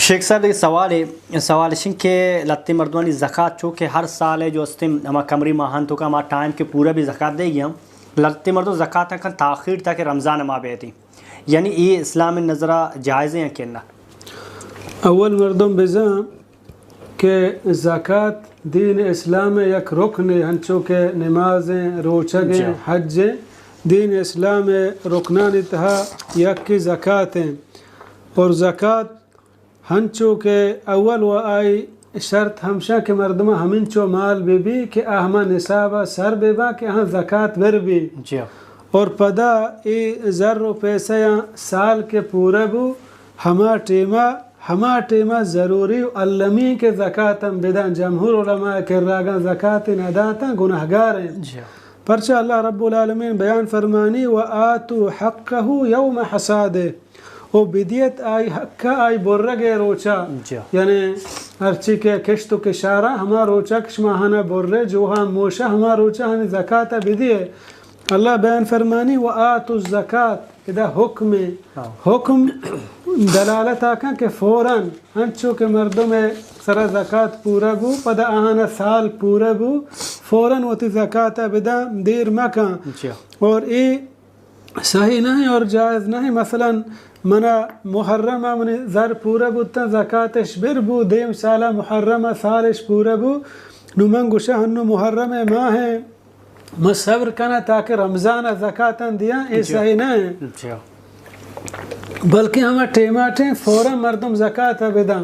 شیخ صاحب یہ سوال ہے کہ لتی مردوانی زکوٰۃ چونکہ ہر سال ہے جو استم ہما کمری ماہن تو کا ہما ٹائم کے پورا بھی زکوٰۃ دے گیا لتی مردوں زکوٰۃ کا تاخیر تھا کہ رمضان ماہ بیتی یعنی یہ اسلام نظرہ جائز ہیں کہ نہ؟ اول مردم بزا کہ زکوٰۃ دین اسلام یک رکن ہنچو کہ نمازیں روچگیں حجیں دین اسلام رکنان اتہا یک کی زکوٰۃ ہیں اور زکوٰۃ ہنچو کہ اول و آئی شرط ہمشہ کہ مردمہ ہمنچو مال بھی کہ اہما نصابہ سر بے با کہ ہاں زکوٰۃ بر بھی اور پدا ای زر و پیسہ سال کے پورا بو ہما ٹیمہ ضروری علمی کے زکوٰۃ بدن جمہور علماء کے راگاں زکوٰۃ نداتا گناہگار ہیں پرچہ اللہ رب العالمین بیان فرمانی وآتوا حقہ یوم حصادہ او بدیت آئی حقہ آئی برگے روچا یعنی ہرچی کے کشت و کشارہ ہما روچا کشماہانہ برے جو ہاں موشہ ہما روچا ہمیں زکوٰۃ بدیے اللہ بیان فرمانی وآتوا الزکاة ادا حکم دلالت آکھاں کہ فوراً ہنچو کہ مردوں میں سرا زکوٰۃ پورا بو پدا آہانا سال پورا بو فوراً وتی زکوٰۃ بدا دیر مکان اور ای صحیح نہیں اور جائز نہیں مثلا منا محرمہ من زر پورا بودتا زکوٰۃش بر بو دیم سالہ محرمہ سالش پورا بو نو من گوشہ ہنو محرم ماہ ہیں میں صبر کنا تاکہ رمضان زکوٰۃ دیا یہ صحیح نہیں بلکہ ہمیں ٹیماٹیں فوراً مردم زکوٰۃ بدن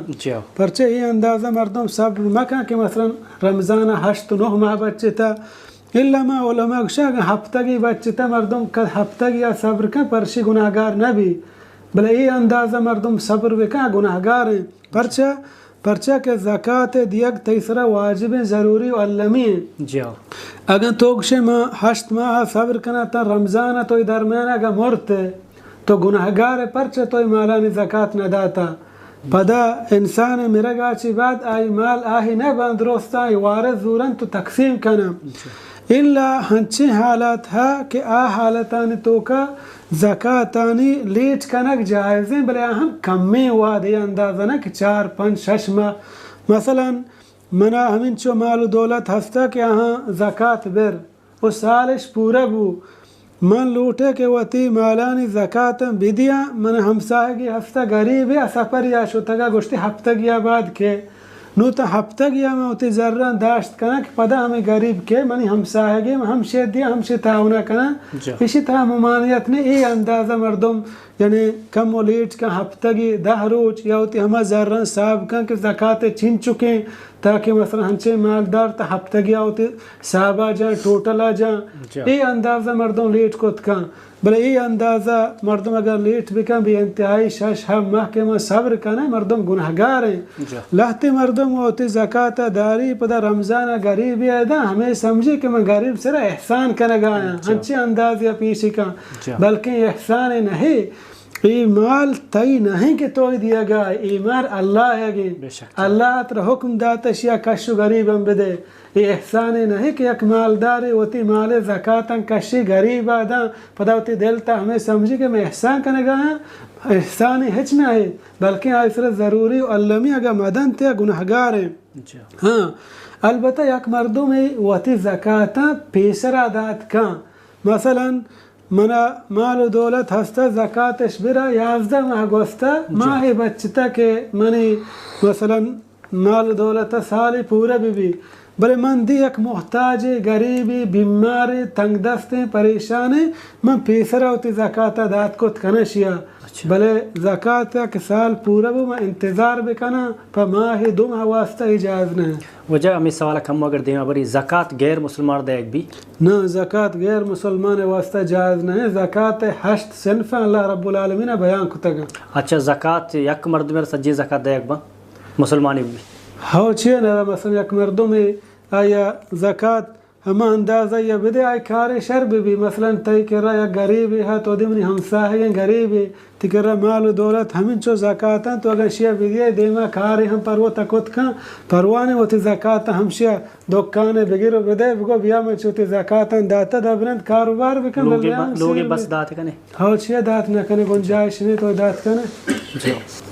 پرچہ یہ اندازہ مردم صبر مکہ کہ مثلا رمضان 8-9 ماہ بچتا اللہ ما علماء شاہ ہفتگی بچتا مردم کا ہفتگی یا صبر کا پرشی گناہگار نبی بلے یہ اندازہ مردم صبر بکا گناہگار ہیں پرچہ کہ زکوٰۃ دیگ تیسرا واجب ضروری و علمی ہیں اگر توگشے ماہ 8 ماہ صبر کنا تا رمضان تو درمیان اگر مرتے تو گناہگار پرچہ تو مالانی زکوٰۃ نہ داتا پدا انسان مرگا چی بعد آئی مال آہی نہ بندرست آئی وارث زورن تو تقسیم کنا اللہ ہنچے حالات ہے کہ آ حالتانی تو کا زکوٰۃانی لیٹ کنک جائز ہیں بلے اہم کمی ہوا دے اندازہ نا کہ 4-5-6 ماہ مثلا منا ہمیں چو مال و دولت ہستا کہ ہاں زکوٰۃ بر وہ سالش پورا بو من لوٹے کہ وتی مالانی زکوٰۃ بدیا من ہمساہگی ہستا غریب ہے سفر یا شتگا گوشتی ہفتگی بعد کے نو تا ہفتگی میں ہوتی ذران داشت کنا کہ پدا ہمیں غریب کے منی ہمساہگی ہمشہ دیا ہمشہ تعاونہ کنا اسی طرح ممانعت نے ای اندازہ مردم یعنی کم و لیٹ کا ہفتگی 10 روز یا ہوتی ہمیں ذران صاحب کن کہ زکوٰۃ چھن چکیں تاکہ مثلا ہنچے مالدار تا ہفتگی ہوتی صاحبہ جائیں ٹوٹلہ جائیں ای اندازہ مردم لیٹ کت کن بلے ای اندازہ مردم اگر لیٹ بکن بھی انتہائی 6 ماہ کے میں صبر کنا مردم گناہگار ہیں لہتی مردم ہوتی زکوٰۃ داری پدا رمضان غریبی ایدا ہمیں سمجھے کہ میں غریب سر احسان کرنے گایا ہنچے انداز یا پیشی کا بلکہ احسان نہیں ای مال تئی نہیں کہ تو دیا گا ای مال اللہ ہے گی اللہ تر حکم داتش یا کشو غریبم بدے یہ احسان نہیں کہ ایک مالداری ہوتی مال زکوٰۃ کشی غریب آدھا پدا ہوتی دلتا ہمیں سمجھی کہ میں احسان کرنے گا احسان ہچ نہ ہے بلکہ آئیسر ضروری علمی اگر مدن تے گناہگار ہیں ہاں البتہ یک مردوں میں ہوتی زکوٰۃ پیسر دات کا مثلا منا مال و دولت ہستا زکوٰۃش برا 11 ماہ گوستا ماہ بچتا کہ منی مثلا مال و دولت سالی پورا بھی بلے من دی ایک محتاج غریبی بیماری تنگ دستے پریشانے من پیسرا ہوتی زکوٰۃ دات کو تکنشیا بلے زکوٰۃ کے سال پورا بھی میں انتظار بکنا پا ماہ 2 ماہ واسطہ اجاز نہیں وجہ ہمیں سوالہ کم اگر دینا بری زکوٰۃ غیر مسلمان دے ایک بھی نہ زکوٰۃ غیر مسلمان واسطہ جائز نہیں زکوٰۃ 8 صنف اللہ رب العالمین بیان کتا گا اچھا زکوٰۃ یک مرد میں سجی زکوٰۃ دے ایک با مسلمانی بھی ہاں چھے نا مثلا یک مردوں میں آیا زکوٰۃ ہما اندازہ یا بدے آئی کار شرب بھی مثلا تی کرا یا غریب ہے تو دیمنی ہمساہ ہیں غریب ہے تی کرا مال و دولت ہمیں چو زکاة تو اگر شیعہ بدے دیما کاری ہم پرو تکوت کھا پروانے ہوتی زکاة ہم شیعہ دکانے بگیرو بدے بگو بیا میں چوتی زکاة داتا دبرند کاروبار بکن لوگی بس دات کنے ہاں شیعہ دات نہ کنے گنجائش نہیں تو دات کنے